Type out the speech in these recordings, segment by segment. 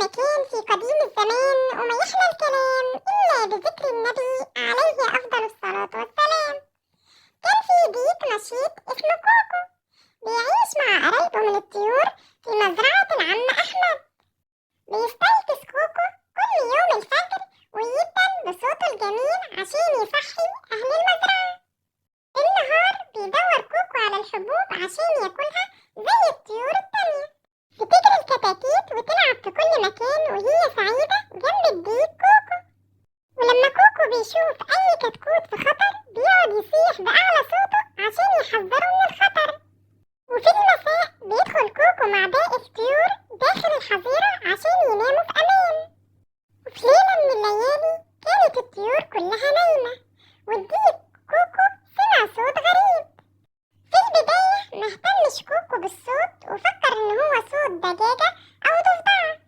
مكان في قديم الزمان وما يحلى الكلام إلا بذكر النبي عليه أفضل الصلاة والسلام. كان في ديك نشيط اسمه كوكو بيعيش مع قرايبه من الطيور في مزرعة العم أحمد. بيستيقظ كوكو كل يوم الفجر ويبدأ بصوته الجميل عشان يصحي أهل المزرعة. بالنهار بيدور كوكو على الحبوب عشان ياكلها زي الطيور التانية. بتجري الكتاكيت وتلعب في كل مكان وهي سعيدة جنب الديك كوكو. ولما كوكو بيشوف أي كتكوت في خطر بيقعد يصيح بأعلى صوته عشان يحذره من الخطر. وفي المساء بيدخل كوكو مع باقي الطيور داخل الحظيرة عشان يناموا في أمان. وفي ليلة من الليالي كانت الطيور كلها نايمة والديك كوكو سمع صوت غريب. في البداية مهتمش كوكو بالصوت وفكر إن هو صوت دجاجه أو ضفدعة.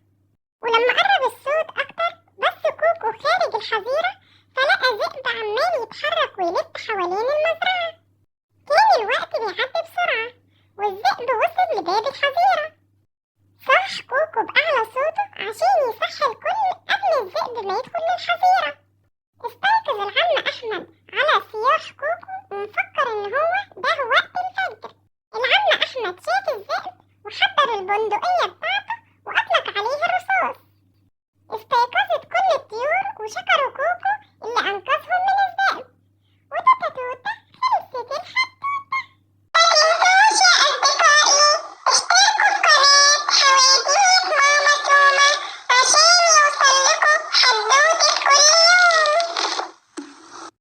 ولما قرب الصوت أكتر بس كوكو خارج الحظيرة فلقى ذئب عمال يتحرك ويلف حوالين المزرعة. كان الوقت بيعدي بسرعة والذئب وصل لباب الحظيرة. صاح كوكو بأعلى صوته عشان يصحي الكل قبل الذئب ما يدخل للحظيرة. استيقظ العم أحمد على صياح كوكو ومفكر إن هو ده وقت الفجر. العم أحمد شاف الذئب وحضر البندقية